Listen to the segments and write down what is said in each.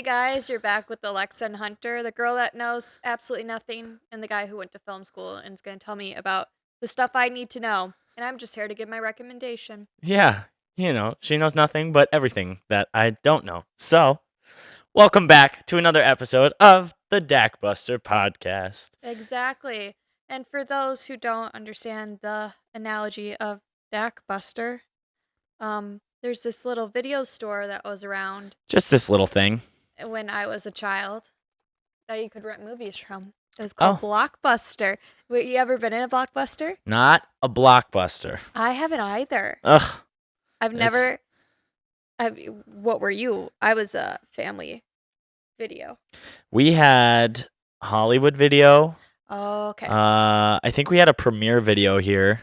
guys, you're back with Alexa and Hunter, the girl that knows absolutely nothing, and the guy who went to film school and is going to tell me about the stuff I need to know. And I'm just here to give my recommendation. Yeah, she knows nothing but everything that I don't know. So, welcome back to another episode of the Dakbuster podcast. Exactly. And for those who don't understand the analogy of Dakbuster, there's this little video store that was around Just this little thing. when I was a child that you could rent movies from. It was called Blockbuster. Wait, you ever been in a Blockbuster? Not a blockbuster. I haven't either. Ugh. I've never. What were you? I was a family video. We had Hollywood Video. Oh, okay. I think we had a Premiere Video here,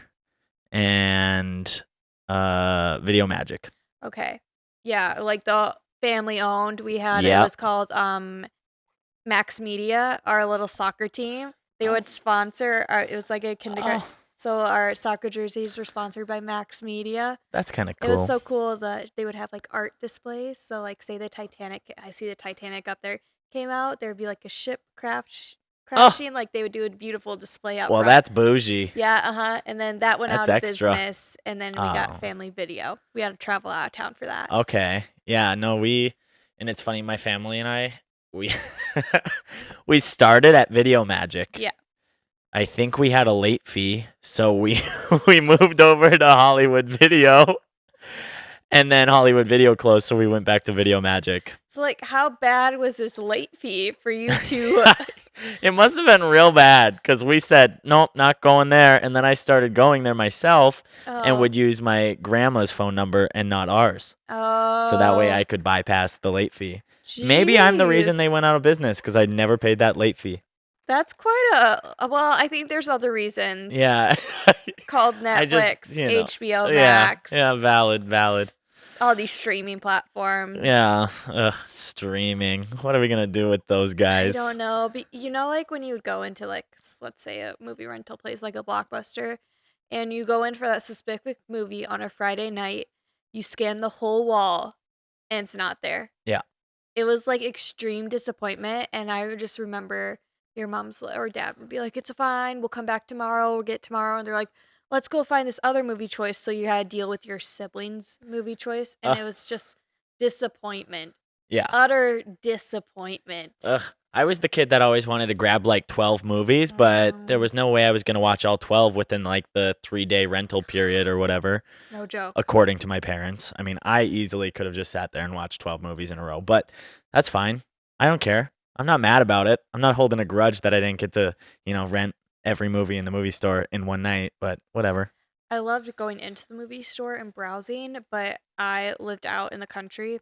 and Video Magic. Okay. Yeah, like the family owned. We had it Yep. was called Max Media, our little soccer team. They would sponsor it was like a kindergarten. So our soccer jerseys were sponsored by Max Media. That's kind of cool. It was so cool that they would have like art displays. So like say the Titanic, I see the Titanic up there came out, there would be like a ship crashing, like they would do a beautiful display out Well, front. that's bougie. Yeah, and then that went That's out of extra. business, and then we got family video. We had to travel out of town for that. Okay. Yeah, no, and it's funny, my family and I, we we started at Video Magic. Yeah. I think we had a late fee, so we we moved over to Hollywood Video. And then Hollywood Video closed, so we went back to Video Magic. So like how bad was this late fee for you to It must have been real bad because we said, nope, not going there. And then I started going there myself and would use my grandma's phone number and not ours. Oh. So that way I could bypass the late fee. Maybe I'm the reason they went out of business because I never paid that late fee. That's quite well, I think there's other reasons. Yeah. Called Netflix, HBO Max. Yeah, valid. All these streaming platforms. Yeah, streaming. What are we gonna do with those guys? I don't know. But like when you would go into like, let's say a movie rental place like a Blockbuster, and you go in for that specific movie on a Friday night, you scan the whole wall, and it's not there. Yeah. It was like extreme disappointment, and I would just remember your mom's or dad would be like, "It's fine. We'll come back tomorrow. We'll get tomorrow," and they're like, let's go find this other movie choice. So you had to deal with your siblings' movie choice. And it was just disappointment. Yeah. Utter disappointment. I was the kid that always wanted to grab like 12 movies, but there was no way I was going to watch all 12 within like the 3-day rental period or whatever. No joke. According to my parents. I mean, I easily could have just sat there and watched 12 movies in a row, but that's fine. I don't care. I'm not mad about it. I'm not holding a grudge that I didn't get to, rent every movie in the movie store in one night, but whatever. I loved going into the movie store and browsing, but I lived out in the country,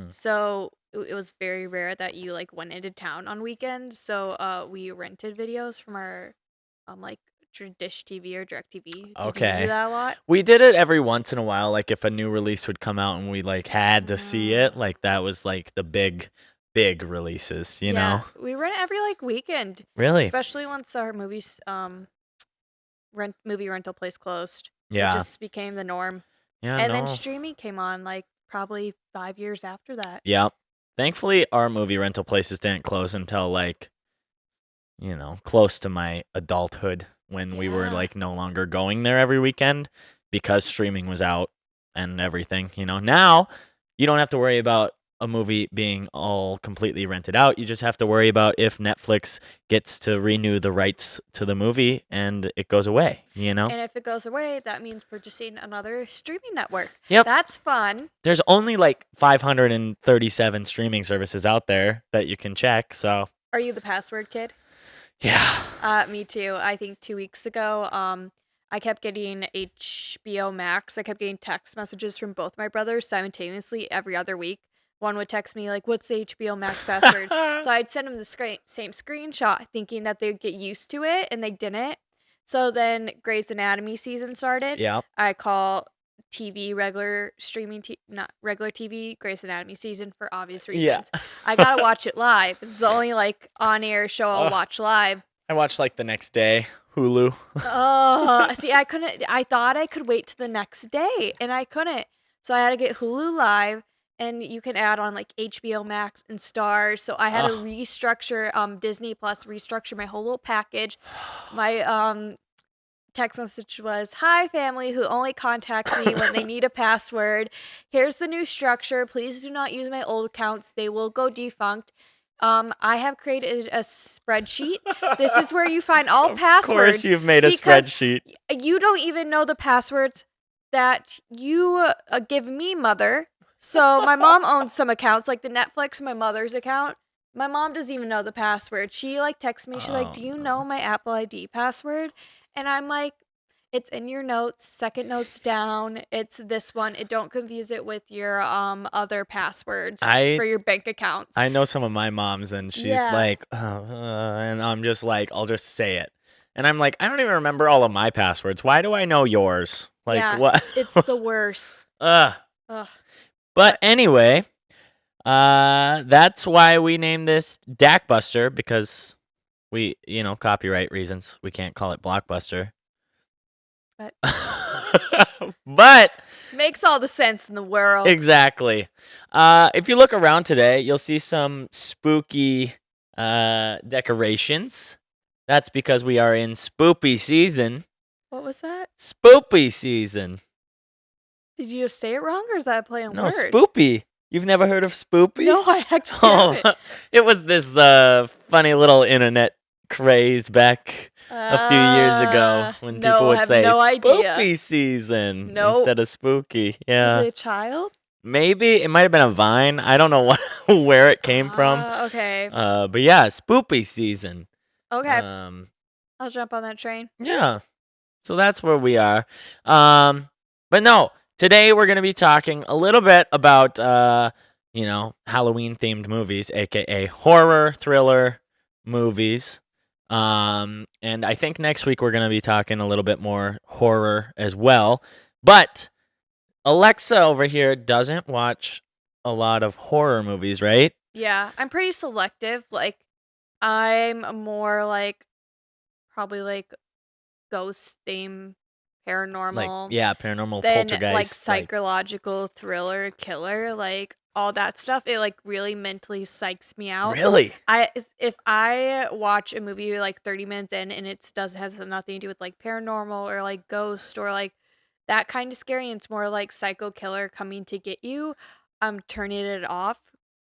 so it was very rare that you like went into town on weekends. So we rented videos from our like Dish TV or Direct TV. Did you do that a lot? We did it every once in a while, like if a new release would come out and we like had to see it, like that was like the big releases, you know? We rent every like weekend. Really? Especially once our movies movie rental place closed. Yeah. It just became the norm. Yeah. And then streaming came on like probably 5 years after that. Yeah. Thankfully our movie rental places didn't close until like, close to my adulthood when we were like no longer going there every weekend because streaming was out and everything. Now you don't have to worry about a movie being all completely rented out. You just have to worry about if Netflix gets to renew the rights to the movie and it goes away, And if it goes away, that means purchasing another streaming network. Yep. That's fun. There's only like 537 streaming services out there that you can check, so. Are you the password kid? Yeah. Me too. I think 2 weeks ago, I kept getting HBO Max. I kept getting text messages from both my brothers simultaneously every other week. One would text me like, what's the HBO Max password? So I'd send them the same screenshot thinking that they'd get used to it, and they didn't. So then Grey's Anatomy season started. Yeah. I call TV regular streaming, not regular TV, Grey's Anatomy season for obvious reasons. Yeah. I gotta watch it live. It's the only like on-air show I'll watch live. I watched like the next day, Hulu. See, I couldn't. I thought I could wait to the next day, and I couldn't. So I had to get Hulu Live. and you can add on like HBO Max and Stars. So I had to Ugh. restructure Disney Plus, restructure my whole little package. My text message was, "Hi family who only contacts me when they need a password. Here's the new structure. Please do not use my old accounts. They will go defunct. I have created a spreadsheet. This is where you find all Of course passwords you've made a because spreadsheet. you don't even know the passwords that you give me, mother. So my mom owns some accounts, like the Netflix, my mother's account. My mom doesn't even know the password. She like texts me. She's like, Oh, "Do you no. know my Apple ID password?" And I'm like, "It's in your notes, second notes down. It's this one. Don't confuse it with your other passwords I for your bank accounts." I know some of my moms, and she's Yeah. like, and I'm just like, I'll just say it. And I'm like, I don't even remember all of my passwords. Why do I know yours? Like, Yeah, what? it's the worst. Ugh. Ugh. But anyway, that's why we named this Dakbuster, because we, copyright reasons, we can't call it Blockbuster. But But makes all the sense in the world. exactly. If you look around today, you'll see some spooky decorations. That's because we are in spoopy season. What was that? Spoopy season. Did you just say it wrong, or is that a play on No, word? spoopy. You've never heard of spoopy? No, I actually Oh, haven't. it was this funny little internet craze back a few years ago when people No, would have say no idea. spoopy season Nope. instead of spooky. Was Yeah. it a child? Maybe it might have been a vine. I don't know where it came from. Okay. But yeah, spoopy season. Okay. I'll jump on that train. Yeah. So that's where we are. But no, today we're gonna be talking a little bit about Halloween themed movies, aka horror thriller movies. And I think next week we're gonna be talking a little bit more horror as well. But Alexa over here doesn't watch a lot of horror movies, right? Yeah, I'm pretty selective. Like, I'm more like probably like ghost theme, paranormal. Like, yeah, paranormal Then poltergeist. like psychological thriller, killer, like all that stuff. It like really mentally psychs me out. Really? If I watch a movie like 30 minutes in and it has nothing to do with like paranormal or like ghost or like that kind of scary, and it's more like psycho killer coming to get you, I'm turning it off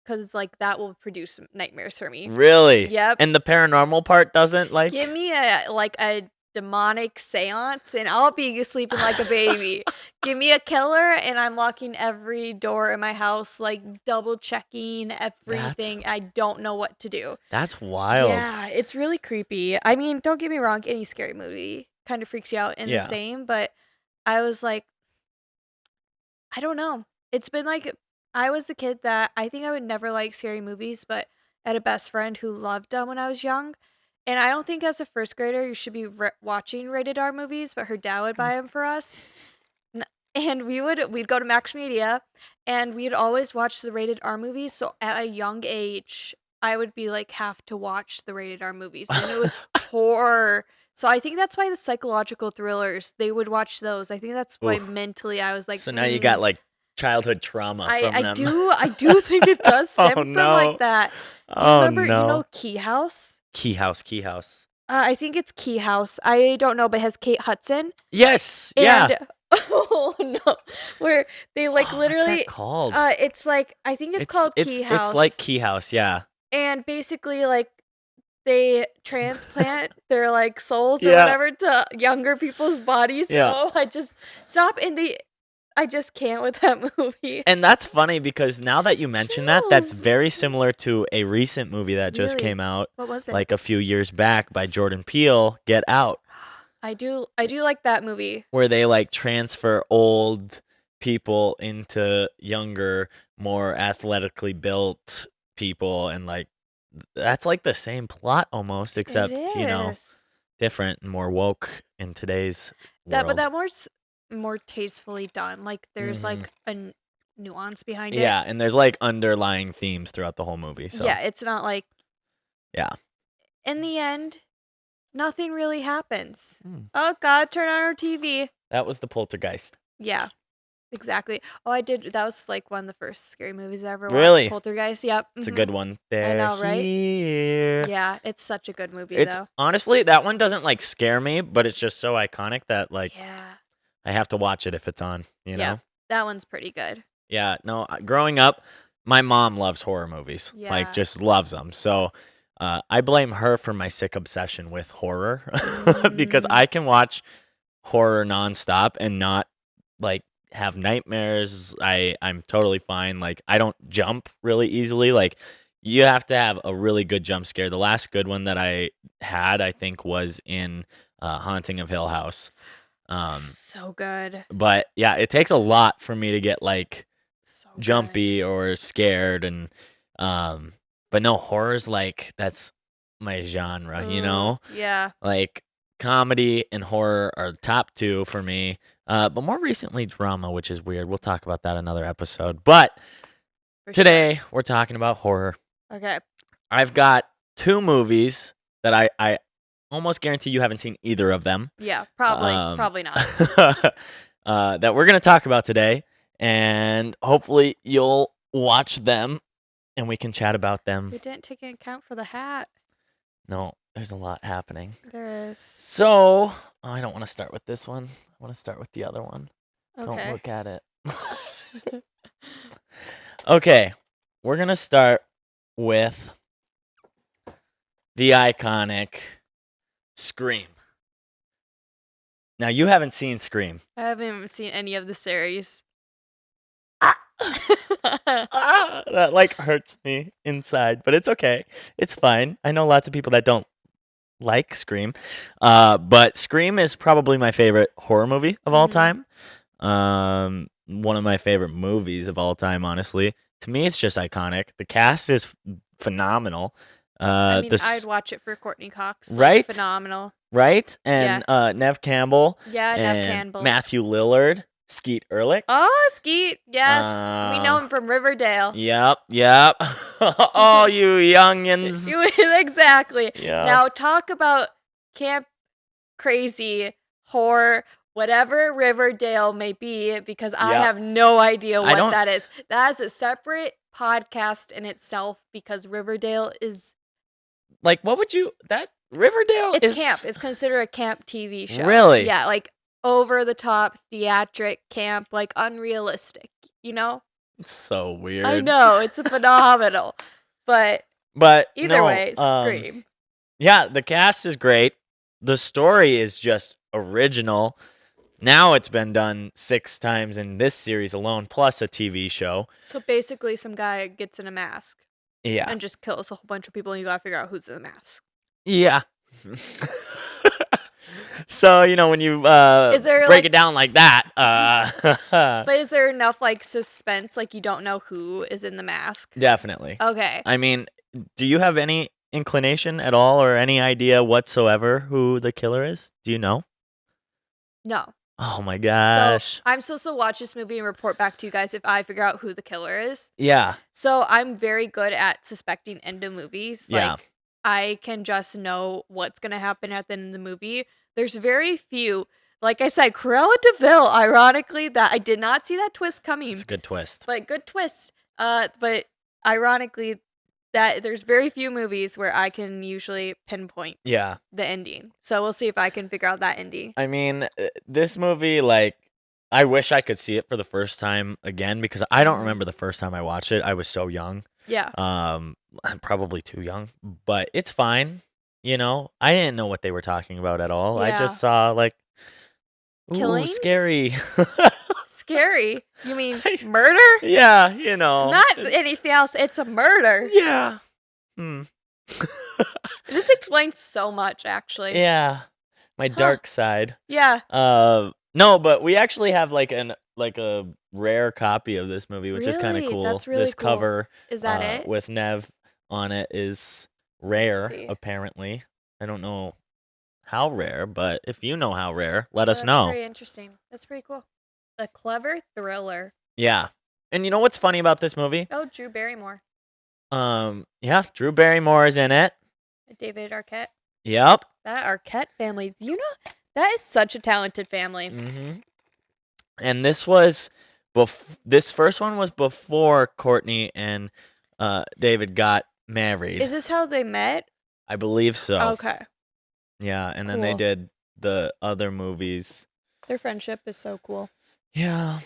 because like that will produce nightmares for me. Really? Yep. And the paranormal part doesn't like. Give me a demonic seance and I'll be sleeping like a baby. Give me a killer and I'm locking every door in my house, like double checking everything. I don't know what to do. That's wild. Yeah, it's really creepy. I mean, don't get me wrong, any scary movie kind of freaks you out in the same, but I was like, I don't know. It's been like I was the kid that I think I would never like scary movies, but I had a best friend who loved them when I was young. And I don't think as a first grader you should be watching rated R movies, but her dad would buy them for us. And we'd go to Max Media, and we'd always watch the rated R movies. So at a young age, I would be like have to watch the rated R movies, and it was horror. So I think that's why the psychological thrillers, they would watch those. I think that's why mentally I was like, So now you got like childhood trauma from them. I do think it does stem from no. like that. You Oh remember, no. you know, Key House? Key House. I think it's Key House. I don't know, but it has Kate Hudson. Yes. Yeah. And oh no, where they like literally. What's that called? It's like I think it's called Key House. It's like Key House, yeah. And basically, like they transplant their like souls or whatever to younger people's bodies. Yeah. Oh, I just stop, and I just can't with that movie. And that's funny because now that you mention that, that's very similar to a recent movie that just came out. What was it? Like a few years back by Jordan Peele, Get Out. I do like that movie. Where they like transfer old people into younger, more athletically built people, and like that's like the same plot almost, except different and more woke in today's world. But that more tastefully done. Like there's like a nuance behind it. Yeah, and there's like underlying themes throughout the whole movie. So yeah, it's not like in the end, nothing really happens. Oh God, turn on our TV. That was the poltergeist. Yeah, Exactly. Oh, I did. That was like one of the first scary movies I ever watched. Really? Poltergeist. Yep. It's a good one. They're know, right? here. Yeah, it's such a good movie It's though. honestly, that one doesn't like scare me, but it's just so iconic that like Yeah. I have to watch it if it's on, you Yeah. know? That one's pretty good. Yeah, no, growing up, my mom loves horror movies. Like Yeah. just loves them. So, I blame her for my sick obsession with horror because Mm, I can watch horror nonstop and not like have nightmares. I'm totally fine. Like I don't jump really easily. Like you have to have a really good jump scare. The last good one that I had, I think, was in Haunting of Hill House. so good. But yeah, it takes a lot for me to get like So good. jumpy or scared and um but no, horror's like that's my genre, you know? Yeah. Like comedy and horror are the top two for me. But more recently drama, which is weird. We'll talk about that another episode. But For today we're talking about horror. Sure. Okay. I've got two movies that I almost guarantee you haven't seen either of them. Yeah. Probably. Um, Probably not. that we're gonna talk about today, and hopefully you'll watch them and we can chat about them. We didn't take into account for the hat. No, there's a lot happening. There is. So I don't want to start with this one. I want to start with the other one. Okay. Don't look at it. Okay, we're gonna start with the iconic Scream. Now you haven't seen Scream. I haven't even seen any of the series. That like hurts me inside, but it's okay. It's fine. I know lots of people that don't like Scream. But Scream is probably my favorite horror movie of all time. One of my favorite movies of all time, honestly. To me, it's just iconic. The cast is phenomenal. I mean, I'd watch it for Courtney Cox. Like, right? Phenomenal. Right? And Neve Campbell. Yeah, Neve and Campbell. Matthew Lillard. Skeet Ulrich. Oh, Skeet. Yes. We know him from Riverdale. Yep. Oh, you youngins. Exactly. Yeah. Now talk about camp crazy horror, whatever Riverdale may be, because I have no idea what that is. That is a separate podcast in itself because Riverdale is like, what would you Riverdale it's camp. It's considered a camp TV show. Really? Yeah, like over the top, theatric, camp, like unrealistic, you know? It's so weird. I know, it's phenomenal. But either way, Scream. Yeah, the cast is great. The story is just original. Now it's been done 6 times in this series alone, plus a TV show. So basically, some guy gets in a mask. Yeah. And just kills a whole bunch of people, and you gotta figure out who's in the mask. Yeah. So, when you break it down like that. But is there enough, like, suspense, like you don't know who is in the mask? Definitely. Okay. I mean, do you have any inclination at all or any idea whatsoever who the killer is? Do you know? No. Oh my gosh. So I'm supposed to watch this movie and report back to you guys if I figure out who the killer is. Yeah. So I'm very good at suspecting end of movies. Yeah. Like, I can just know what's going to happen at the end of the movie. There's very few, like I said, Cruella de Vil, ironically, that I did not see that twist coming. It's a good twist. But good twist. But ironically, that there's very few movies where I can usually pinpoint the ending. So we'll see if I can figure out that ending. I mean, this movie, like, I wish I could see it for the first time again because I don't remember the first time I watched it. I was so young. Yeah. I'm probably too young, but it's fine. I didn't know what they were talking about at all. I just saw like, ooh, killings? Scary. Scary? You mean murder? Yeah, Not anything else. It's a murder. Yeah. This explains so much, actually. Yeah. My dark side. Yeah. No, but we actually have like a rare copy of this movie, which is kind of cool. That's really this cool. cover is that it? With Nev on it is rare, apparently. I don't know how rare, but if you know how rare, let us know. That's very interesting. That's pretty cool. A clever thriller. Yeah. And you know what's funny about this movie? Oh, Drew Barrymore. Yeah, Drew Barrymore is in it. David Arquette. Yep. That Arquette family, that is such a talented family. Mm-hmm. And this was This first one was before Courtney and David got married. Is this how they met? I believe so. Okay. Yeah, and then they Cool. did the other movies. Their friendship is so cool. Yeah.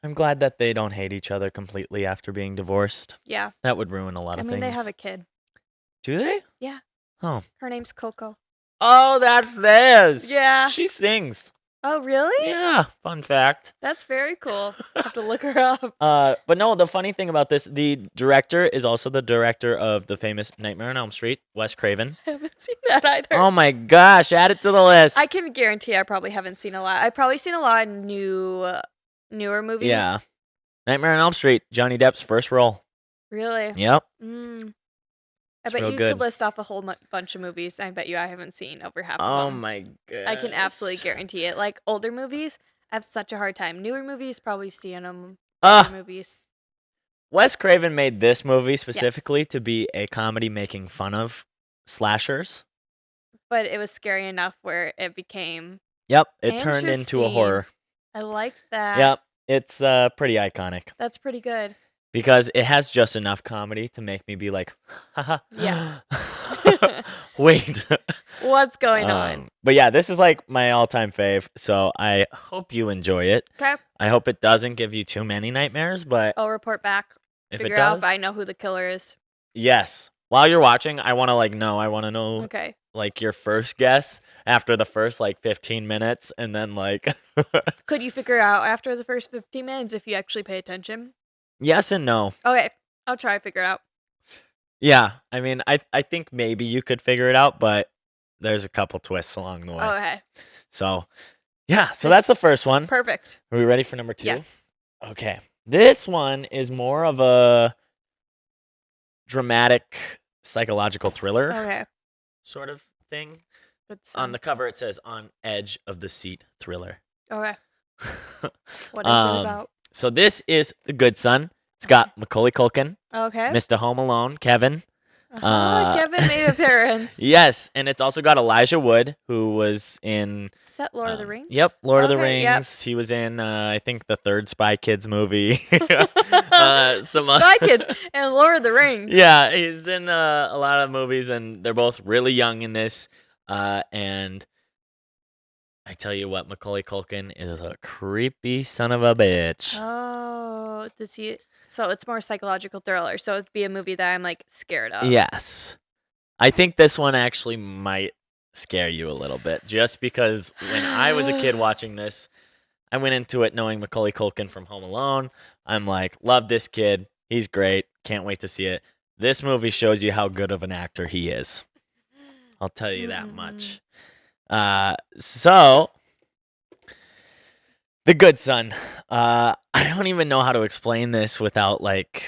I'm glad that they don't hate each other completely after being divorced. Yeah. That would ruin a lot I of mean, things. they have a kid. Do they? Yeah. Oh. Her name's Coco. Oh, that's theirs. Yeah. She sings. Oh, really? Yeah. Fun fact. That's very cool. I have to look her up. But no, the funny thing about this, the director is also the director of the famous Nightmare on Elm Street, Wes Craven. I haven't seen that either. Oh my gosh, add it to the list. I can guarantee I probably haven't seen a lot. I've probably seen a lot of newer movies. Yeah. Nightmare on Elm Street, Johnny Depp's first role. Really? Yep. I It's bet real you good. could list off a whole bunch of movies. I bet you I haven't seen over half of Oh them. my god. I can absolutely guarantee it. Like older movies, I have such a hard time. Newer movies, probably seeing them. Older movies. Wes Craven made this movie specifically to be a comedy making fun of slashers. But it was scary enough where it became. Yep, it turned into a Interesting. horror. I liked that. Yep, it's pretty iconic That's pretty good. because it has just enough comedy to make me be like, haha. Yeah. Wait. What's going on? But yeah, this is like my all-time fave, so I hope you enjoy it. Okay. I hope it doesn't give you too many nightmares, but I'll report back. if it Figure out does, if I know who the killer is. yes. While you're watching, I want to know. I want to know Okay. like your first guess after the first like 15 minutes, and then like Could you figure out after the first 15 minutes if you actually pay attention? yes and no. Okay. I'll try to figure it out. Yeah, I mean, I think maybe you could figure it out, but there's a couple twists along the way. Okay. So, yeah, so that's the first one. Perfect. Are we ready for number 2? Yes. Okay. This one is more of a dramatic psychological thriller Okay. sort of thing. Good On the cover it says "On Edge of the Seat Thriller." Okay. What is it about? So this is The Good Son. It's got Macaulay Culkin, Okay. Mr. Home Alone, Kevin. Kevin made an appearance. Yes, and it's also got Elijah Wood, who was in Is that Lord of the Rings? Yep, Lord of the Okay, Rings. yep. He was in I think the third Spy Kids movie. Spy Kids and Lord of the Rings. Yeah, he's in a lot of movies, and they're both really young in this. And I tell you what, Macaulay Culkin is a creepy son of a bitch. Oh, does he? So it's more psychological thriller. So it'd be a movie that I'm like scared of. Yes. I think this one actually might scare you a little bit, just because when I was a kid watching this, I went into it knowing Macaulay Culkin from Home Alone. I'm like, love this kid. He's great. Can't wait to see it. This movie shows you how good of an actor he is. I'll tell you that much. So, The Good Son. I don't even know how to explain this without like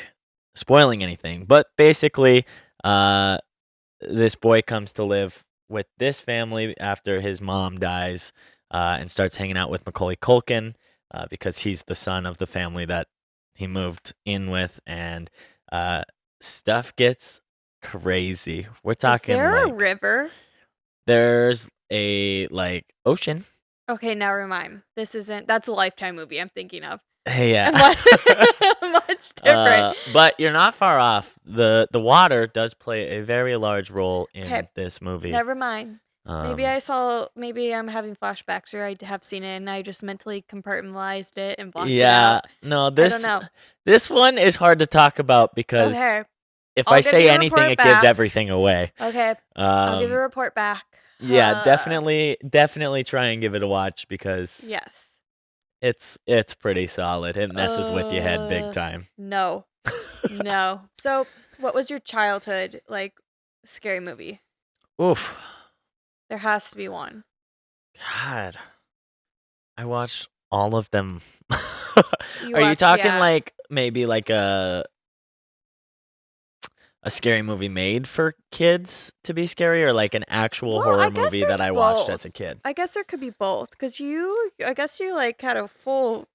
spoiling anything. But basically, this boy comes to live with this family after his mom dies, and starts hanging out with Macaulay Culkin because he's the son of the family that he moved in with, and stuff gets crazy. We're talking Is there like a river? there's a like ocean. Okay, never mind. This isn't. That's a Lifetime movie I'm thinking of. Yeah. Much different. But you're not far off. The water does play a very large role in Okay. this movie. Never mind. Maybe Um, maybe I'm having flashbacks, or I have seen it and I just mentally compartmentalized it and blocked it Yeah, out. no, I this don't know. this one is hard to talk about because Okay. if I'll I give say you a anything, report it gives back. everything away. Okay. I'll give you a Um, report back. yeah, definitely try and give it a watch because Yes. it's pretty solid. It messes with your head big time. No. No. So, what was your childhood like scary movie? Oof, There has to be one. God, I watched all of them. You Are you watched- talking yeah. like maybe like a scary movie made for kids to be scary, or like an actual Well, I horror guess movie that there's I watched both. as a kid? I guess there could be both because I guess you like had a full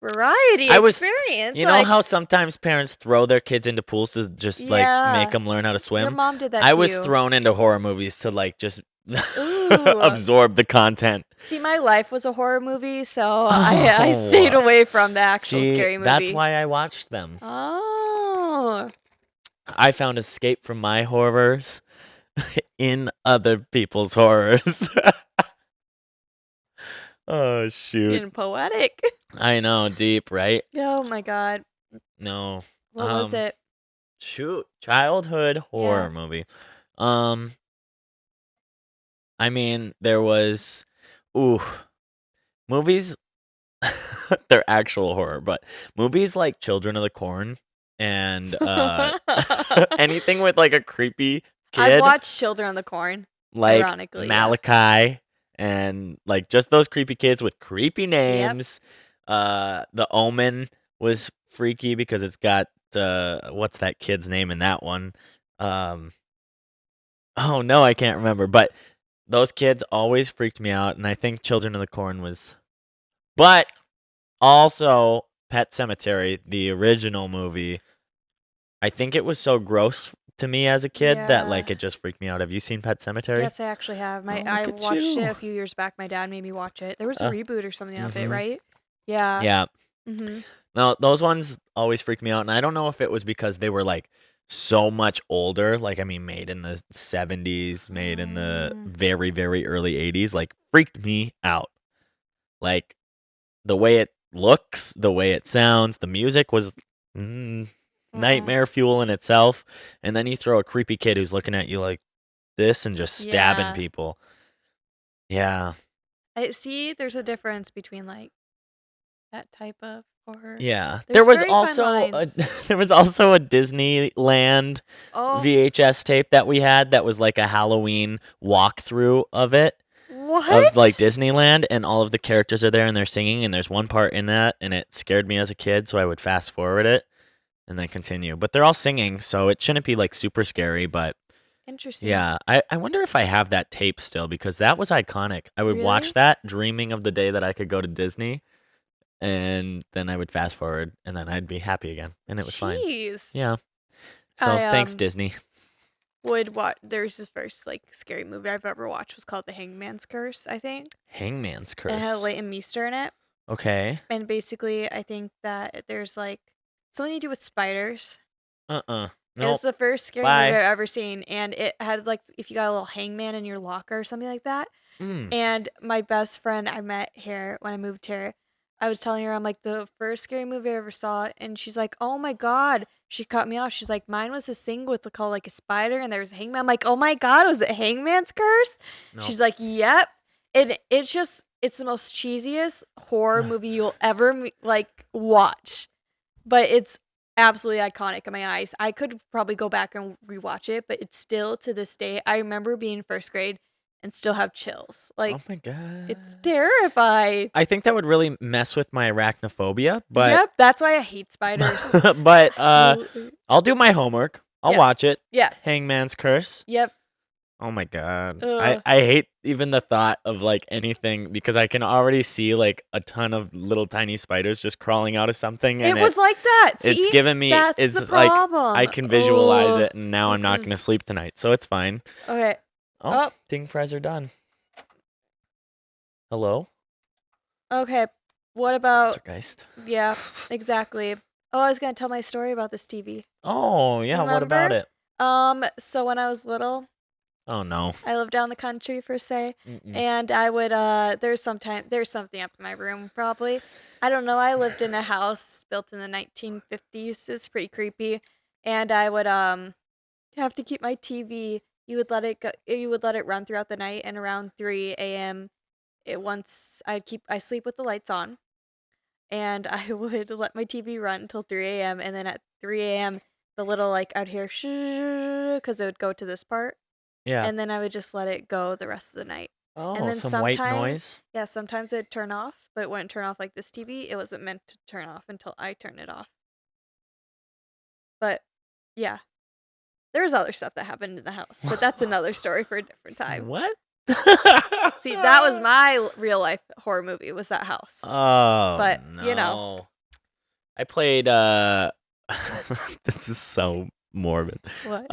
variety I was- experience. You know like, how sometimes parents throw their kids into pools to just like Yeah. make them learn how to your swim? mom did that I to was you. thrown into horror movies to like just Ooh. absorb the content. See, my life was a horror movie, so I stayed Oh, away from the actual see, scary that's movie. why I watched them. Oh. I found escape from my horrors in other people's horrors. Oh, shoot. Getting poetic. I know, deep, right? Oh my god. No. What was it? Shoot, childhood horror Yeah. movie. Um, I mean, there was, ooh, movies. They're actual horror, but movies like Children of the Corn and anything with like a creepy I've kid, watched Children of the Corn. like Ironically, yeah. Malachi, and like just those creepy kids with creepy Yep. names. The Omen was freaky because it's got what's that kid's name in that one? Um, oh no, I can't remember. But those kids always freaked me out, and I think Children of the Corn was. But also Pet Cemetery, the original movie. I think it was so gross to me as a kid that like Yeah. it just freaked me out. Have you seen Pet Cemetery? Yes, I actually have. Oh, I look at watched it you. a few years back. My dad made me watch it. There was a Uh, reboot or something of it, mhm. right? Yeah. Yeah. Mm-hmm. No, those ones always freaked me out, and I don't know if it was because they were like so much older. Like, I mean, made in the 70s, made in the very, very early 80s. Like, freaked me out. Like, the way it looks, the way it sounds, the music was nightmare fuel in itself. And then you throw a creepy kid who's looking at you like this and just stabbing Yeah. people. Yeah. I see. There's a difference between like that type of horror. Yeah. There's There was very fine also lines. there was also a Disneyland Oh, VHS tape that we had that was like a Halloween walkthrough of it. what? Of like Disneyland, and all of the characters are there and they're singing, and there's one part in that and it scared me as a kid, so I would fast forward it and then continue. But they're all singing, so it shouldn't be like super scary, but Interesting. yeah, I wonder if I have that tape still because that was iconic. I would watch Really? that dreaming of the day that I could go to Disney, and then I would fast forward and then I'd be happy again and it was fine. Jeez. Yeah. So I thanks Disney. would watch. There's this first like scary movie I've ever watched was called The Hangman's Curse, I think. Hangman's Curse. And it had Leighton Meester in it. Okay. And basically, I think that there's like something to do with spiders. Nope. It's the first scary Bye. movie I've ever seen, and it had like if you got a little hangman in your locker or something like that. And my best friend I met here when I moved here, I was telling her I'm like the first scary movie I ever saw, and she's like, "Oh my god!" She cut me off. She's like, "Mine was this thing with called like a spider, and there was a hangman." I'm like, "Oh my god, was it Hangman's Curse?" Nope. She's like, "Yep." And it's the most cheesiest horror movie you'll ever like watch, but it's absolutely iconic in my eyes. I could probably go back and rewatch it, but it's still to this day. I remember being in first grade and still have chills. Like, oh my god. it's terrifying. I think that would really mess with my arachnophobia, but Yep, that's why I hate spiders. but Absolutely. I'll do my homework. I'll Yeah. watch it. Yeah. Hangman's Curse. Yep. Oh my god. Ugh. I hate even the thought of like anything because I can already see like a ton of little tiny spiders just crawling out of something, and It was like that. it's See? giving me That's it's the like problem. I can visualize Ugh. it, and now I'm not Mm-mm. gonna sleep tonight, so it's fine. Okay. Oh, Oh. ding fries are done. Hello? Okay. What about Poltergeist. yeah, exactly. Oh, I was gonna tell my story about this TV. Oh yeah, what about Remember? it? So when I was little, Oh no. I lived down the country per se, Mm-mm. and I would there's something up in my room probably. I don't know. I lived in a house built in the 1950s. It's pretty creepy, and I would have to keep my TV. You would let it go. You would let it run throughout the night, and around 3 a.m. I sleep with the lights on, and I would let my TV run until 3 a.m. and then at 3 a.m. the little like I'd hear shh because it would go to this part. Yeah. And then I would just let it go the rest of the night. And Oh, then some white noise. yeah, sometimes it'd turn off, but it wouldn't turn off like this TV. It wasn't meant to turn off until I turned it off. But yeah, there was other stuff that happened in the house, but that's another story for a different time. What? See, that was my real life horror movie, was that house. Oh, But, no. you know. I played this is so morbid. What?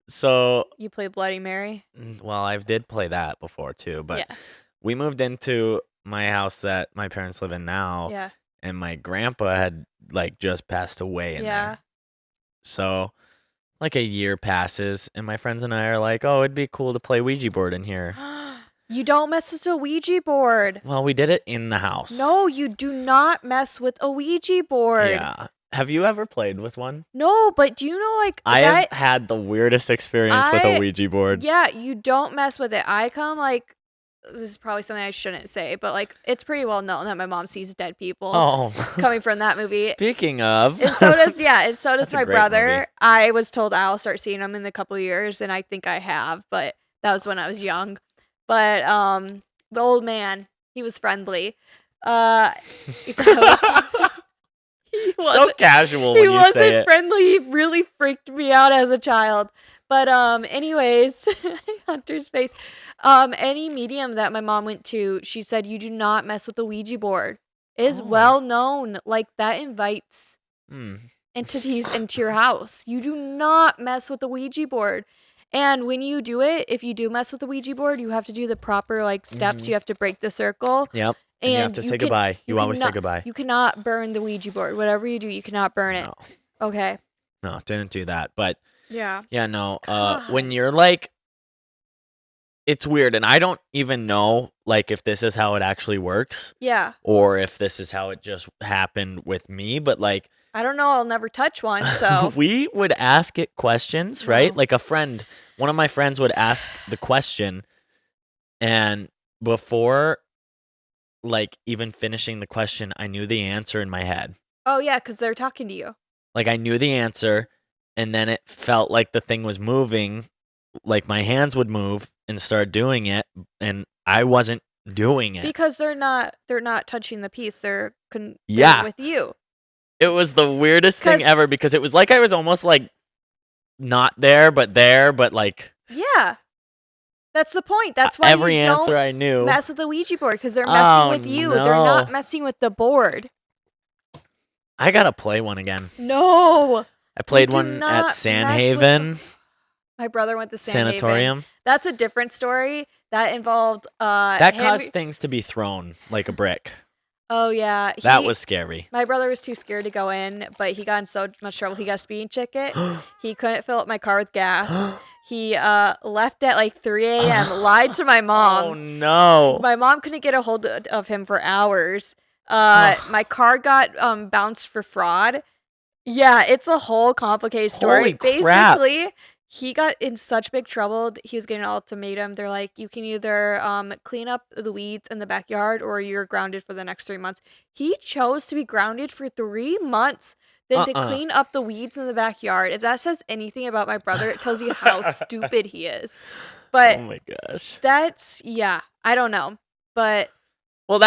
So, You play Bloody Mary? well, I did play that before too, but Yeah. we moved into my house that my parents live in now, Yeah. and my grandpa had like just passed away in Yeah. there. So, like a year passes, and my friends and I are like, "Oh, it'd be cool to play Ouija board in here." You don't mess with a Ouija board. Well, we did it in the house. No, you do not mess with a Ouija board. Yeah. Have you ever played with one? No, but do you know, like, I that? have had the weirdest experience with a Ouija board. Yeah, you don't mess with it. Like, this is probably something I shouldn't say, but like, it's pretty well known that my mom sees dead people Oh, coming from that movie. speaking of, And so does That's a my great brother. movie. I was told I'll start seeing them in a couple of years, and I think I have, but that was when I was young. But the old man, he was friendly. He so wasn't- casual he when you say wasn't it. friendly. He really freaked me out as a child. But anyways, Hunter's face. Any medium that my mom went to, she said you do not mess with the Ouija board. It is Oh. well known. Like, that invites Hmm. entities into your house. You do not mess with the Ouija board. And when you do it, if you do mess with the Ouija board, you have to do the proper like steps. Mhm. You have to break the circle. Yep. And you have to say goodbye. You always say goodbye. You cannot burn the Ouija board. Whatever you do, you cannot burn it. No. Okay. No, didn't do that. But Yeah. yeah, no. When God. you're like, it's weird, and I don't even know like if this is how it actually works Yeah. or if this is how it just happened with me. But like, I don't know. I'll never touch one. So we would ask it questions, right? No. Like one of my friends would ask the question, and before like even finishing the question, I knew the answer in my head. oh yeah, because they're talking to you. Like I knew the answer, and then it felt like the thing was moving, like my hands would move and start doing it, and I wasn't doing it. Because they're not touching the piece. They're Yeah. with you. It was the weirdest thing 'Cause- ever because it was like I was almost like not there, but like Yeah. That's the point. That's why every you answer don't I knew. mess with the Ouija board, because they're messing Oh, with you. no. They're not messing with the board. I gotta play one again. No. I played do one not at mess with Sandhaven My brother went to Sandhaven. Sanatorium. That's a different story. That involved That him- caused things to be thrown like a brick. Oh yeah. That was scary. My brother was too scared to go in, but he got in so much trouble. He got a speeding ticket. He couldn't fill up my car with gas. He left at like 3 a.m. lied to my mom. Oh no. My mom couldn't get a hold of him for hours. My car got bounced for fraud. Yeah, it's a whole complicated story. Holy crap. Basically, he got in such big trouble. He was getting an ultimatum. They're like, you can either clean up the weeds in the backyard or you're grounded for the next 3 months. He chose to be grounded for 3 months than to clean up the weeds in the backyard. If that says anything about my brother, it tells you how stupid he is. But Oh my gosh. yeah, I don't know. But Well,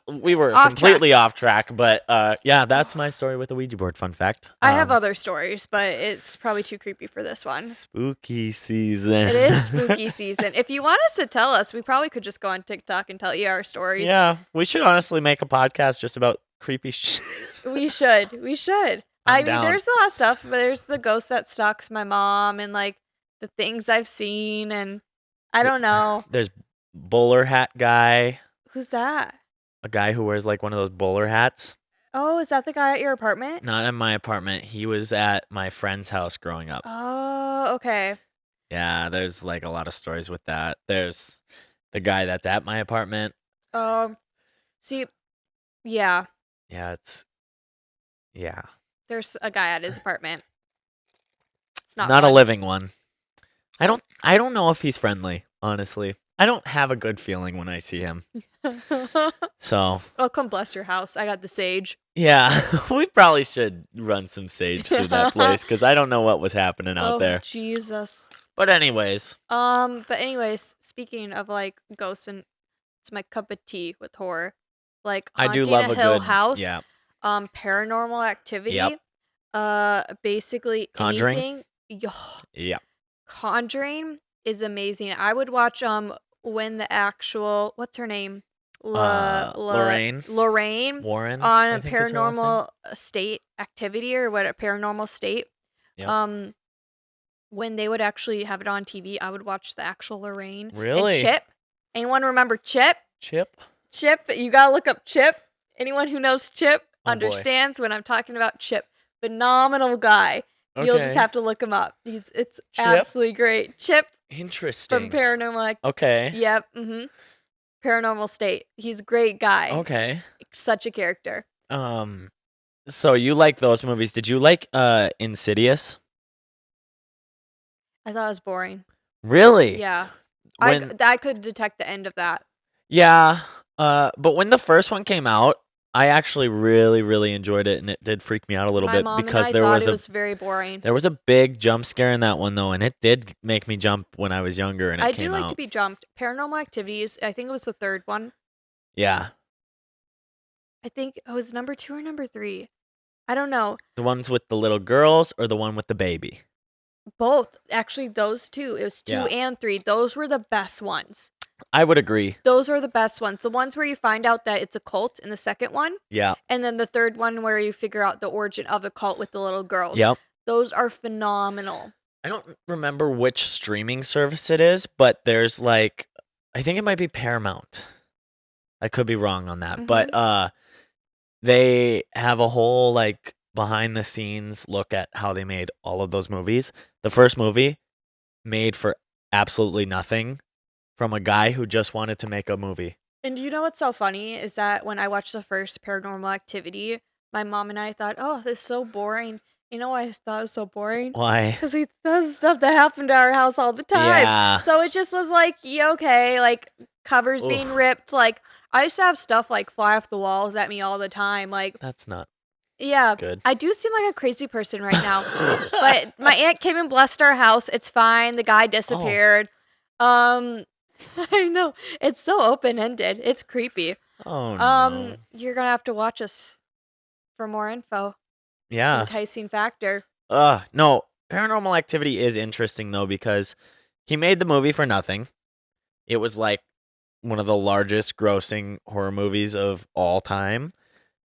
we were Off completely off track, but yeah, that's my story with the Ouija board. Fun fact. I have other stories, but it's probably too creepy for this one. Spooky season. It is spooky season. If you want us to tell us, we probably could just go on TikTok and tell you our stories. Yeah, we should honestly make a podcast just about creepy shit. We should. I'm I mean, down. there's a lot of stuff, but there's the ghost that stalks my mom and like the things I've seen, and I don't know. There's bowler hat guy, Who's that? a guy who wears like one of those bowler hats. Oh, is that the guy at your apartment? Not in my apartment. He was at my friend's house growing up. Oh, okay. Yeah, there's like a lot of stories with that. There's the guy that's at my apartment. See, yeah, Yeah. there's a guy at his apartment. It's not Not a fun. living one. I don't know if he's friendly, honestly. I don't have a good feeling when I see him. So, Oh, come bless your house. I got the sage. yeah, we probably should run some sage through that place because I don't know what was happening out Oh, there. Jesus. But anyways, Speaking of like ghosts, and it's my cup of tea with horror. Like I do haunting love a a Hill good House. yeah. Paranormal activity. Yep. Basically Conjuring? anything. Yeah. Conjuring is amazing. I would watch when the actual what's her name? Lorraine on Warren I a think is her last name. paranormal state activity or what a paranormal state. Yep. when they would actually have it on TV, I would watch the actual Lorraine and Really? Chip. Anyone remember Chip? Chip? Chip, you gotta look up Chip. Anyone who knows Chip Oh, boy. understands when I'm talking about Chip. Phenomenal guy. You'll just Okay. have to look him up. It's Chip? absolutely great. Chip from Interesting. Paranormal. Okay. Yep. Paranormal State. He's a great guy. Okay. Such a character. So you like those movies? Did you like Insidious? I thought it was boring. Really? Yeah. When I could detect the end of that. Yeah. But when the first one came out, I actually really, really enjoyed it, and it did freak me out a little My bit mom because and I thought it was very boring. there was a big jump scare in that one though, and it did make me jump when I was younger and it I came do like out. to be jumped. Paranormal Activities, I think it was the third one. Yeah. I think it was number 2 or number 3. I don't know. The ones with the little girls or the one with the baby? Both. Actually, those two. It was 2 Yeah. and 3. Those were the best ones. I would agree. Those were the best ones. The ones where you find out that it's a cult in the second one. Yeah. And then the third one where you figure out the origin of the cult with the little girls. Yep. Those are phenomenal. I don't remember which streaming service it is, but there's like, I think it might be Paramount. I could be wrong on that, but they have a whole like behind the scenes look at how they made all of those movies. The first movie made for absolutely nothing from a guy who just wanted to make a movie. And you know what's so funny is that when I watched the first Paranormal Activity, my mom and I thought, oh, this is so boring. You know why I thought it was so boring? Why? Because that's stuff that happened to our house all the time. Yeah. So it just was like, yeah, okay, like covers being ripped. Like I used to have stuff like fly off the walls at me all the time. Like, That's not yeah, good. I do seem like a crazy person right now. But my aunt came and blessed our house. It's fine. The guy disappeared. I know. It's so open-ended. It's creepy. Oh no. You're gonna have to watch us for more info. It's an Yeah. enticing factor. No. Paranormal Activity is interesting though because he made the movie for nothing. It was like one of the largest grossing horror movies of all time.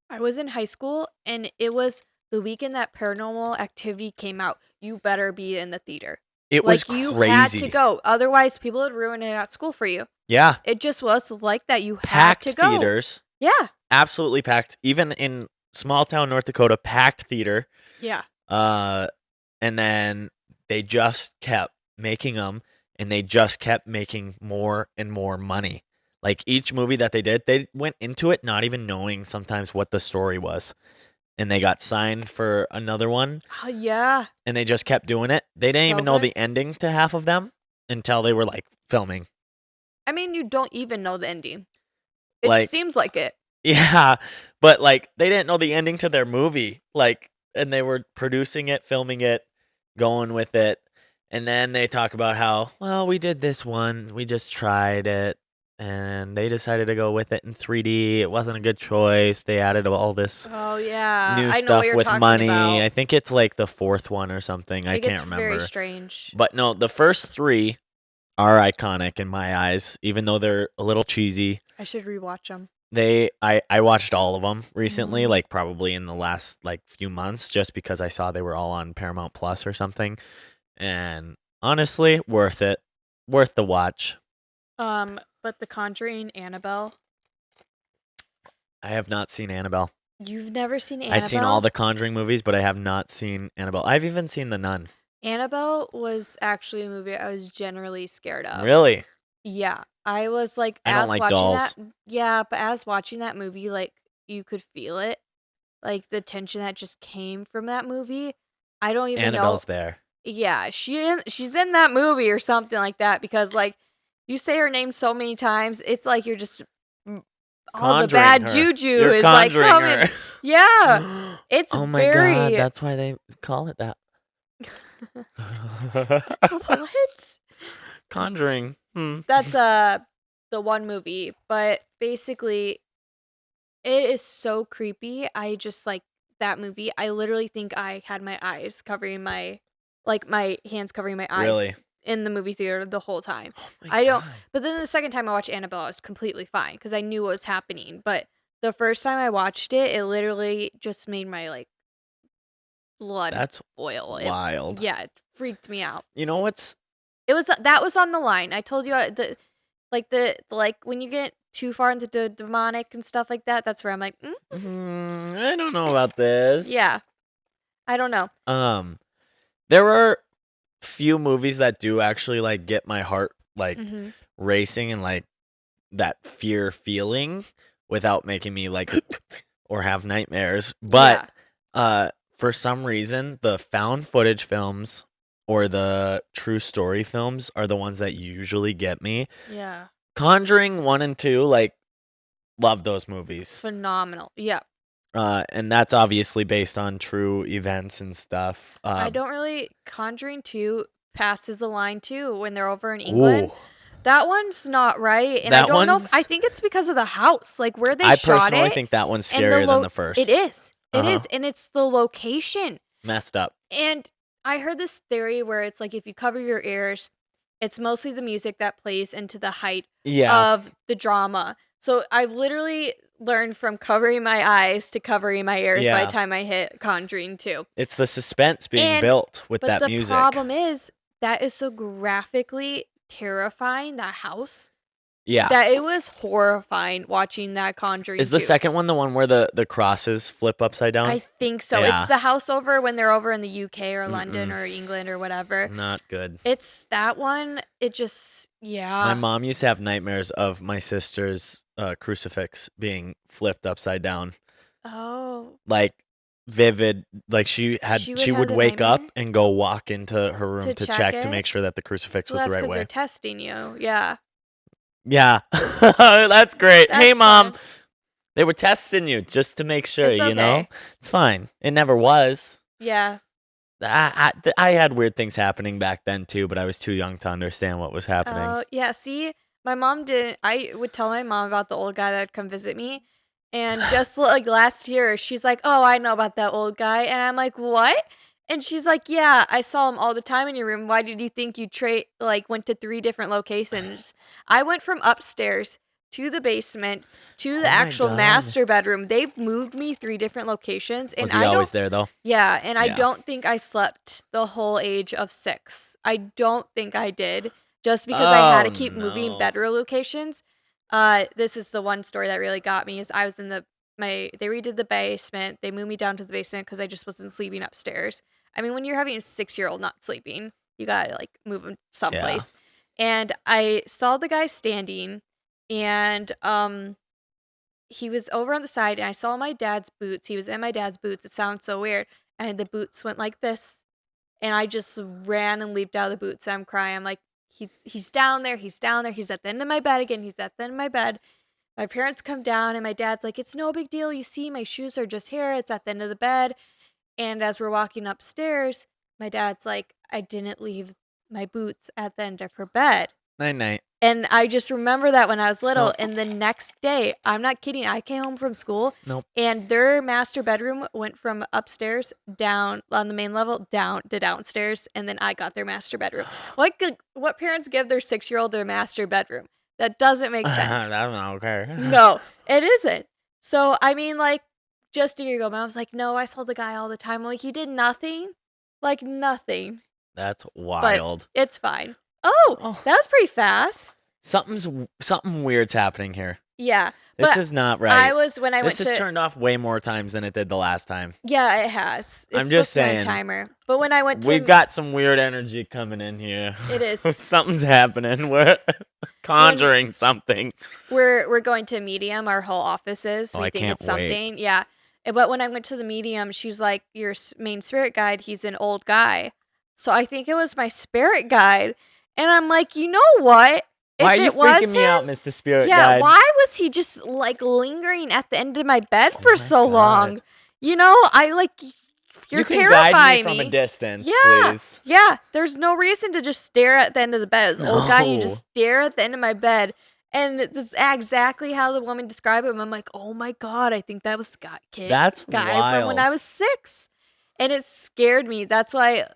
I was in high school and it was the weekend that Paranormal Activity came out. You better be in the theater. It was Like you crazy. had to go. Otherwise, people would ruin it at school for you. Yeah. It just was like that. You had Packed to go. theaters. Yeah. Absolutely packed. Even in small town North Dakota, packed theater. Yeah. And then they just kept making them, and they just kept making more and more money. Like each movie that they did, they went into it not even knowing sometimes what the story was. And they got signed for another one, Oh, yeah. and they just kept doing it. They didn't So even know good. the ending to half of them until they were like filming. I mean, you don't even know the ending. It Like- just seems like it. Yeah, but like they didn't know the ending to their movie. Like, and they were producing it, filming it, going with it. And then they talk about how, well, we did this one, we just tried it, and they decided to go with it in 3D. It wasn't a good choice. They added all this Oh, yeah. new I know stuff what you're with talking money. about. I think it's like the fourth one or something. I It can't gets remember. very strange. But no, the first three are iconic in my eyes, even though they're a little cheesy. I should rewatch them. I watched all of them recently, Mhm. like probably in the last like few months, just because I saw they were all on Paramount Plus or something. And honestly, worth it, worth the watch. But The Conjuring, Annabelle. I have not seen Annabelle. You've never seen Annabelle? I've seen all the Conjuring movies, but I have not seen Annabelle. I've even seen The Nun. Annabelle was actually a movie I was generally scared of. Really? Yeah. I was like, I don't as like watching dolls. that. Yeah, but as watching that movie, like, you could feel it. Like, the tension that just came from that movie. I don't even Annabelle's know. there. Yeah, she's in that movie or something like that because, like, you say her name so many times, it's like you're just all the Conjuring bad her. juju You're is like conjuring coming. her. Yeah, it's Oh my very. god, that's why they call it that. What? Conjuring. That's the one movie, but basically, it is so creepy. I just like that movie. I literally think I had my eyes covering my hands covering my eyes Really? in the movie theater the whole time. Oh my I don't. God. But then the second time I watched Annabelle, I was completely fine because I knew what was happening. But the first time I watched it, it literally just made my blood That's boil. wild. It freaked me out. You know what's That was on the line. I told you like when you get too far into the demonic and stuff like that, that's where I'm like, I don't know about this. yeah, I don't know. There are few movies that do actually like get my heart like racing and like that fear feeling without making me like or have nightmares. But for some reason, the found footage films or the true story films are the ones that usually get me. Yeah. Conjuring 1 and 2, like, love those movies. Phenomenal. Yeah. And that's obviously based on true events and stuff. I don't really. Conjuring 2 passes the line too when they're over in England. Ooh. That one's not right, and That I don't know. one's- I think it's because of the house, like where they I shot personally it. think that one's and scarier than the first. It is. It is, and it's the location. Messed up. And I heard this theory where it's like if you cover your ears, it's mostly the music that plays into the height of the drama. So I've literally learned from covering my eyes to covering my ears by the time I hit Conjuring 2. It's the suspense being built with that music. But the problem is that is so graphically terrifying, that house. Yeah. That it was horrifying watching that Conjuring 2. Is the second one the one where the crosses flip upside down? I think so. Yeah. It's the house over when they're over in the UK or London or England or whatever. Not good. It's that one. It just, My mom used to have nightmares of my sister's crucifix being flipped upside down. Oh. Like vivid. Like she would the wake up nightmare? and go walk into her room to check to it? make sure that the crucifix Well, was the that's right because way. they're testing you. Yeah. Yeah. That's great. That's Hey, Mom. fun. They were testing you just to make sure, It's you know? okay. It's fine. It never was. Yeah. I had weird things happening back then, too, but I was too young to understand what was happening. Oh, yeah. See, my mom didn't. I would tell my mom about the old guy that would come visit me. And just like last year, she's like, oh, I know about that old guy. And I'm like, what? And she's like, yeah, I saw him all the time in your room. Why did you think you went to 3 different locations? I went from upstairs to the basement to the Oh my actual God. master bedroom. They've moved me 3 different locations. And Was he always there, though? Yeah, and I Yeah. don't think I slept the whole age of 6. I don't think I did, just because I had to keep moving no. bedroom locations. This is the one story that really got me. Is I was in they redid the basement. They moved me down to the basement because I just wasn't sleeping upstairs. I mean, when you're having a 6-year-old not sleeping, you gotta like move him someplace. And I saw the guy standing, and he was over on the side, and I saw my dad's boots. He was in my dad's boots. It sounds so weird. And the boots went like this. And I just ran and leaped out of the boots. And I'm crying. I'm like, he's down there. He's down there. He's at the end of my bed again. He's at the end of my bed. My parents come down, and my dad's like, it's no big deal. You see, my shoes are just here. It's at the end of the bed. And as we're walking upstairs, my dad's like, I didn't leave my boots at the end of her bed. Night-night. And I just remember that when I was little. Nope. And the next day, I'm not kidding, I came home from school. Nope. And their master bedroom went from upstairs down on the main level down to downstairs. And then I got their master bedroom. What parents give their 6-year-old their master bedroom? That doesn't make sense. I don't know. Okay. No, it isn't. So, I mean, like, just a year ago, Mom was like, no, I saw the guy all the time. I'm like, you did nothing? Like, nothing. That's wild. But it's fine. Oh, that was pretty fast. Something weird's happening here. Yeah. This but is not right. This has turned off way more times than it did the last time. Yeah, it has. It's I'm just supposed to be saying. a timer. But when I went to We've got some weird energy coming in here. It is. Something's happening. We're conjuring something. We're going to medium. Our whole office is. Oh, We I think can't it's something. Yeah. But when I went to the medium, she's like, your main spirit guide, he's an old guy. So I think it was my spirit guide. And I'm like, you know what? Why are you freaking me him, out, Mr. Spirit yeah, Guide? why was he just like lingering at the end of my bed for so God. long? You know, you're you can terrifying guide me from a distance, please. Yeah, there's no reason to just stare at the end of the bed. As an old guy, you just stare at the end of my bed. And this is exactly how the woman described him. I'm like, oh my God, I think that was Scott Kid. That's guy wild. from when I was 6. And it scared me. That's why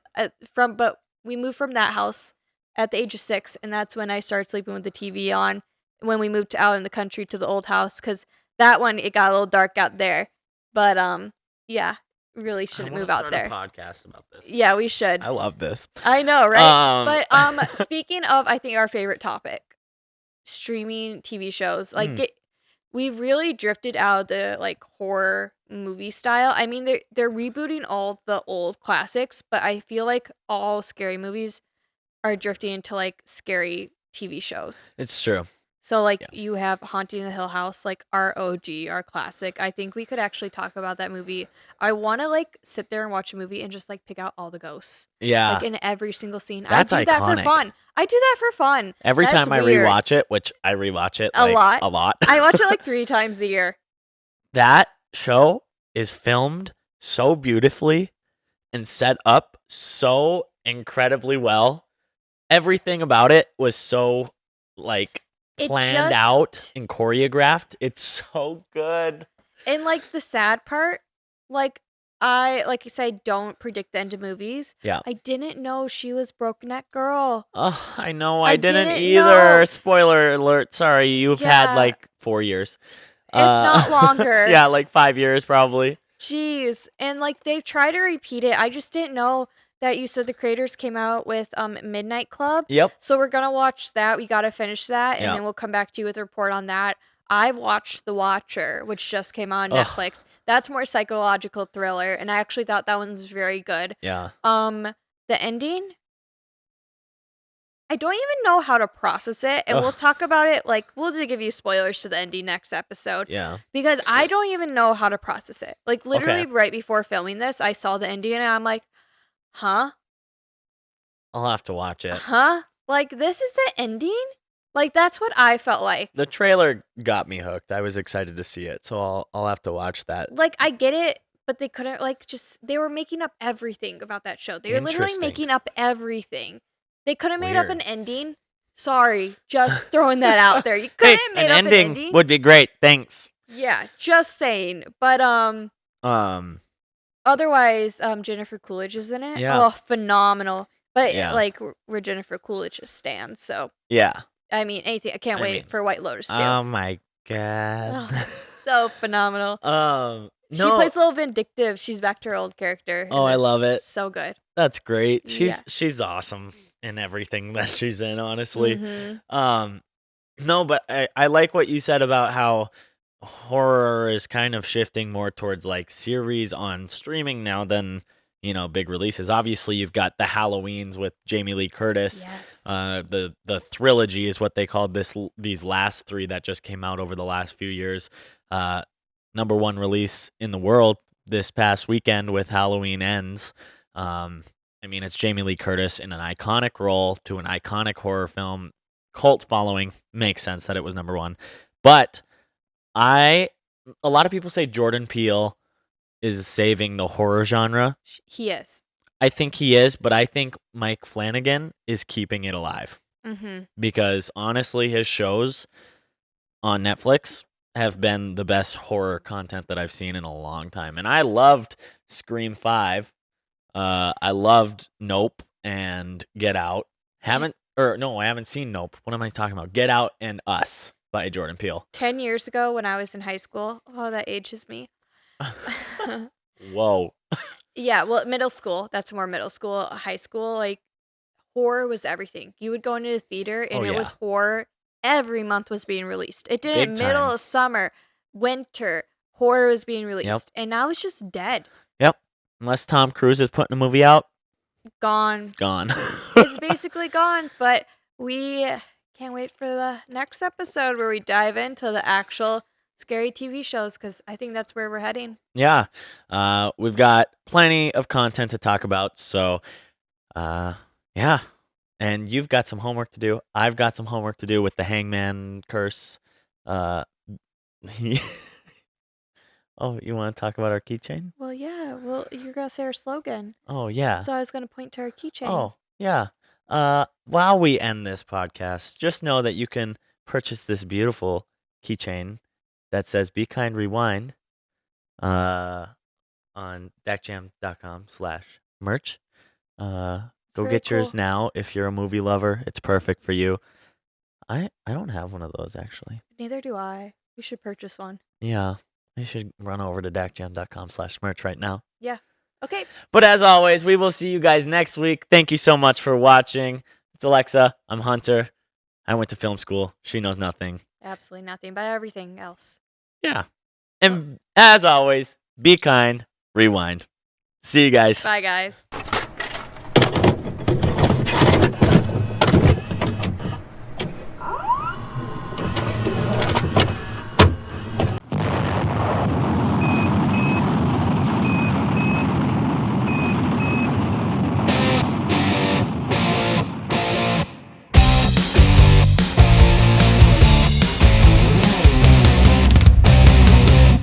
but we moved from that house at the age of 6, and that's when I started sleeping with the TV on when we moved out in the country to the old house, because that one, it got a little dark out there. But yeah, really I shouldn't want move to out start there. a podcast about this. Yeah, we should. I love this. I know, right? Um, But speaking of, I think our favorite topic, streaming TV shows. We've really drifted out of the like horror movie style. I mean, they're rebooting all the old classics, but I feel like all scary movies are drifting into like scary TV shows. it's true. So like Yeah. you have Haunting the Hill House, like our OG, our classic. I think we could actually talk about that movie. I want to like sit there and watch a movie and just like pick out all the ghosts. Yeah. Like in every single scene. That's I do that for iconic. fun. I do that for fun. Every That's time I weird. rewatch it, which I rewatch it A like lot. a lot. I watch it like 3 times a year. That show is filmed so beautifully and set up so incredibly well. Everything about it was so like It planned out and choreographed. It's so good. And like the sad part, like I said, don't predict the end of movies. Yeah. I didn't know she was Broken Neck Girl. Oh, I know. I didn't didn't either. know. Spoiler alert. Sorry, you've had Yeah. like 4 years. If not longer. Yeah, like 5 years probably. Jeez. And like they try to repeat it. I just didn't know that you said the creators came out with Midnight Club. Yep. So we're gonna watch that. We gotta finish that, and Yep. then we'll come back to you with a report on that. I've watched The Watcher, which just came out on Ugh. Netflix. That's more psychological thriller, and I actually thought that one's very good. Yeah. The ending, I don't even know how to process it, and we'll Ugh. talk about it. Like, we'll just give you spoilers to the ending next episode. Yeah. Because I don't even know how to process it. Like, literally Okay. right before filming this, I saw the ending, and I'm like, huh? I'll have to watch it. Huh? Like, this is the ending? Like, that's what I felt like. The trailer got me hooked. I was excited to see it, so I'll have to watch that. Like, I get it, but they couldn't, like, they were making up everything about that show. They were literally Interesting. making up everything. They could have made up Weird. an ending. Sorry, just throwing that out there. You could Hey, have made an up ending an ending. would be great. Thanks. Yeah, just saying. But, otherwise, Jennifer Coolidge is in it. Yeah. Oh, phenomenal. But, Yeah. like, we're Jennifer Coolidge's stands, so. Yeah. I mean, anything. I can't I wait mean, for White Lotus too. Oh my god. So phenomenal. She No. plays a little vindictive. She's back to her old character. in Oh, I this. love it. So good. That's great. Yeah. She's awesome in everything that she's in, honestly. Mhm. No, but I like what you said about how horror is kind of shifting more towards like series on streaming now than, big releases. Obviously, you've got the Halloweens with Jamie Lee Curtis. Yes. The trilogy is what they called these last 3 that just came out over the last few years. Number 1 release in the world this past weekend with Halloween Ends. I mean, it's Jamie Lee Curtis in an iconic role to an iconic horror film. Cult following, makes sense that it was number 1. But a lot of people say Jordan Peele is saving the horror genre. He is. I think he is, but I think Mike Flanagan is keeping it alive. Mhm. Because honestly, his shows on Netflix have been the best horror content that I've seen in a long time. And I loved Scream 5. I loved Nope and Get Out. I haven't seen Nope. What am I talking about? Get Out and Us by Jordan Peele. 10 years ago when I was in high school. Oh, that ages me. Whoa. Yeah, well, middle school. That's more middle school. High school, like, horror was everything. You would go into the theater and it was horror. Every month was being released. It did it Big middle time. of summer, winter. Horror was being released. And now it's just dead. Yep. Unless Tom Cruise is putting a movie out, Gone. gone. It's basically gone. But we can't wait for the next episode where we dive into the actual scary TV shows because I think that's where we're heading. Yeah. We've got plenty of content to talk about. So, yeah. And you've got some homework to do. I've got some homework to do with the Hangman curse. Oh, you want to talk about our keychain? Well, yeah. Well, you're going to say our slogan. Oh, yeah. So I was going to point to our keychain. Oh, yeah. While we end this podcast, just know that you can purchase this beautiful keychain that says "Be Kind, Rewind" on dakjam.com/merch. Go very get yours cool. now if you're a movie lover. It's perfect for you. I don't have one of those actually. Neither do I. We should purchase one. Yeah, you should run over to dakjam.com/merch right now. Yeah. Okay. But as always, we will see you guys next week. Thank you so much for watching. It's Alexa. I'm Hunter. I went to film school. She knows nothing. Absolutely nothing, but everything else. Yeah. And as always, be kind, rewind. See you guys. Bye, guys.